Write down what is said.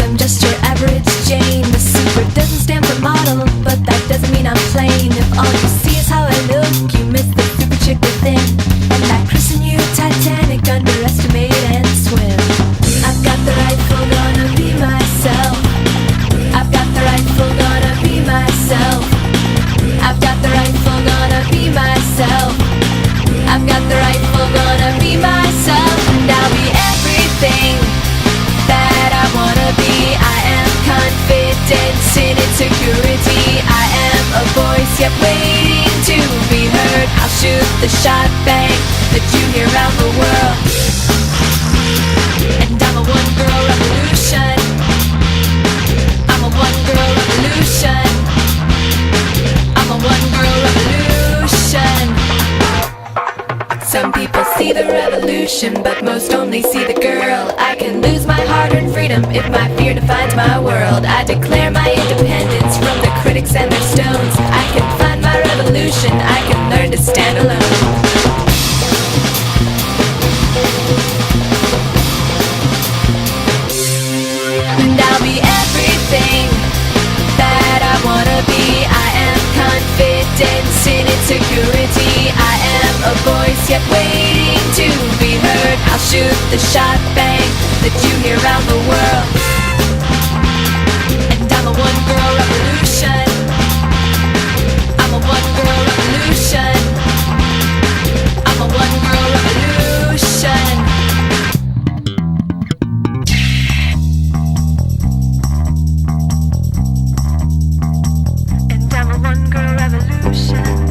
I'm just your average Jane. The super doesn't stand for model, but that doesn't mean I'm plain. If all you see is how I look, you miss the super chick within. And that christen you Titanic, underestimate and swim. I've got the rifle, gonna be myself. I've got the rifle, gonna be myself. I've got the rifle, gonna be myself. I've got the rifle, gonna be myself. And I'll be everything that I wanna be. I am confidence in insecurity. I am a voice yet waiting to be heard. I'll shoot the shot bang that you hear around the world. And I'm a one girl revolution. I'm a one girl revolution. I'm a one girl revolution. Some people see the revolution, but most only see the girl. I can lose my hard-earned freedom if my fear defines my world. I declare my independence from the critics and their stones. I can find my revolution, I can learn to stand alone. And I'll be everything that I wanna be. I am confidence in insecurity. I am a voice yet waiting to be heard. I'll shoot the shot bang that you hear around the world. And I'm a one girl revolution. I'm a one girl revolution. I'm a one girl revolution. And I'm a one girl revolution.